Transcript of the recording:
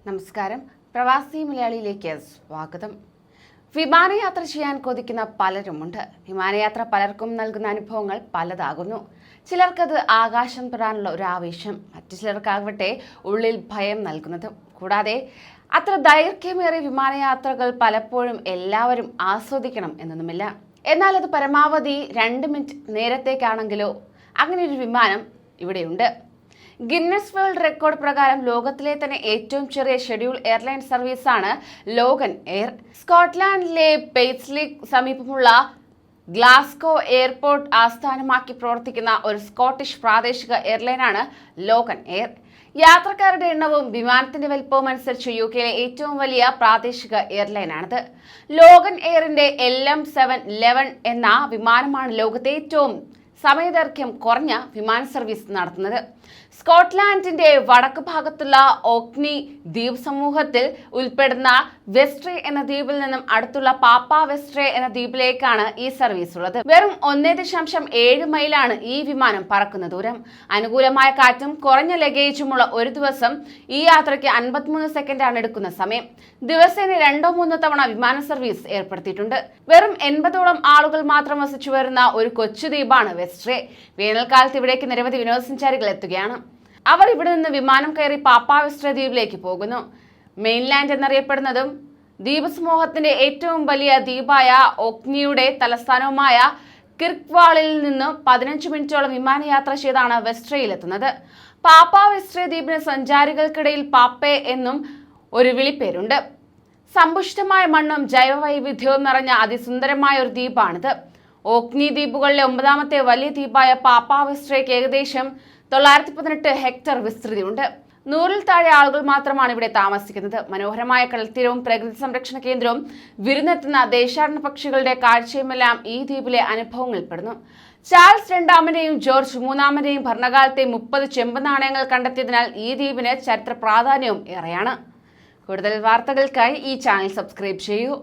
നമസ്കാരം. പ്രവാസി മലയാളിയിലേക്ക് സ്വാഗതം. വിമാനയാത്ര ചെയ്യാൻ കൊതിക്കുന്ന പലരുമുണ്ട്. വിമാനയാത്ര പലർക്കും നൽകുന്ന അനുഭവങ്ങൾ പലതാകുന്നു. ചിലർക്കത് ആകാശം തൊടാനുള്ള ഒരു ആവേശം, മറ്റു ചിലർക്കാകട്ടെ ഉള്ളിൽ ഭയം നൽകുന്നതും. കൂടാതെ അത്ര ദൈർഘ്യമേറിയ വിമാനയാത്രകൾ പലപ്പോഴും എല്ലാവരും ആസ്വദിക്കണം എന്നൊന്നുമില്ല. എന്നാൽ അത് പരമാവധി 2 മിനിറ്റ് നേരത്തേക്കാണെങ്കിലോ അങ്ങനെ ഒരു വിമാനം ഇവിടെയുണ്ട്. ഗിന്നസ് വേൾഡ് റെക്കോർഡ് പ്രകാരം ലോകത്തിലെ തന്നെ ഏറ്റവും ചെറിയ ഷെഡ്യൂൾ എയർലൈൻ സർവീസാണ് ലോഗൻ എയർ. സ്കോട്ട്ലാൻഡിലെ പെയ്സ്ലിക്ക് സമീപമുള്ള ഗ്ലാസ്ഗോ എയർപോർട്ട് ആസ്ഥാനമാക്കി പ്രവർത്തിക്കുന്ന ഒരു സ്കോട്ടിഷ് പ്രാദേശിക എയർലൈനാണ് ലോഗൻ എയർ. യാത്രക്കാരുടെ എണ്ണവും വിമാനത്തിന്റെ വലിപ്പവും അനുസരിച്ച് യുകെയിലെ ഏറ്റവും വലിയ പ്രാദേശിക എയർലൈനാണിത്. ലോഗൻ എയറിന്റെ LM711 എന്ന വിമാനമാണ് ലോകത്തെ ഏറ്റവും സമയദൈർഘ്യം കുറഞ്ഞ വിമാന സർവീസ് നടത്തുന്നത്. സ്കോട്ട്ലാൻഡിന്റെ വടക്ക് ഭാഗത്തുള്ള ഓക്നി ദ്വീപ് സമൂഹത്തിൽ ഉൾപ്പെടുന്ന വെസ്ട്രേ എന്ന ദ്വീപിൽ നിന്നും അടുത്തുള്ള പാപ്പ വെസ്ട്രേ എന്ന ദ്വീപിലേക്കാണ് ഈ സർവീസ് ഉള്ളത്. വെറും 1.7 മൈലാണ് ഈ വിമാനം പറക്കുന്ന ദൂരം. അനുകൂലമായ കാറ്റും കുറഞ്ഞ ലഗേജുമുള്ള ഒരു ദിവസം ഈ യാത്രയ്ക്ക് 53 സെക്കൻഡാണ് എടുക്കുന്ന സമയം. ദിവസേന 2-3 തവണ വിമാന സർവീസ് ഏർപ്പെടുത്തിയിട്ടുണ്ട്. വെറും 80ഓളം ആളുകൾ മാത്രം വസിച്ചു വരുന്ന ഒരു കൊച്ചു ദ്വീപാണ് വെസ്ട്രേ. വേനൽക്കാലത്ത് ഇവിടേക്ക് നിരവധി വിനോദസഞ്ചാരികൾ എത്തുകയാണ്. അവർ ഇവിടെ നിന്ന് വിമാനം കയറി പാപ്പ വെസ്ട്രേ ദ്വീപിലേക്ക് പോകുന്നു. മെയിൻലാൻഡ് എന്നറിയപ്പെടുന്നതും ദ്വീപ് സമൂഹത്തിന്റെ ഏറ്റവും വലിയ ദ്വീപായ ഓക്നിയുടെ തലസ്ഥാനവുമായ കിർക്ക്വാളിൽ നിന്ന് 15 മിനിറ്റോളം വിമാനയാത്ര ചെയ്താണ് വെസ്ട്രേയിലെത്തുന്നത്. പാപ്പ വെസ്ട്രേ ദ്വീപിന് സഞ്ചാരികൾക്കിടയിൽ പാപ്പെ എന്നും ഒരു വിളിപ്പേരുണ്ട്. സമ്പുഷ്ടമായ മണ്ണും ജൈവവൈവിധ്യവും നിറഞ്ഞ അതിസുന്ദരമായ ഒരു ദ്വീപാണിത്. ഓക്നി ദ്വീപുകളിലെ 9ാമത്തെ വലിയ ദ്വീപായ പാപ്പ വെസ്ട്രേക്ക് ഏകദേശം 918 ഹെക്ടർ വിസ്തൃതിയുണ്ട്. 100-ൽ താഴെ ആളുകൾ മാത്രമാണ് ഇവിടെ താമസിക്കുന്നത്. മനോഹരമായ കടൽത്തീരവും പ്രകൃതി സംരക്ഷണ കേന്ദ്രവും വിരുന്നെത്തുന്ന ദേശാടന പക്ഷികളുടെ കാഴ്ചയുമെല്ലാം ഈ ദ്വീപിലെ അനുഭവങ്ങളിൽപ്പെടുന്നു. ചാൾസ് രണ്ടാമന്റെയും ജോർജ് മൂന്നാമന്റെയും ഭരണകാലത്തെ 30 ചെമ്പ് നാണയങ്ങൾ കണ്ടെത്തിയതിനാൽ ഈ ദ്വീപിന് ചരിത്ര പ്രാധാന്യവും ഏറെയാണ്. കൂടുതൽ വാർത്തകൾക്കായി ഈ ചാനൽ സബ്സ്ക്രൈബ് ചെയ്യൂ.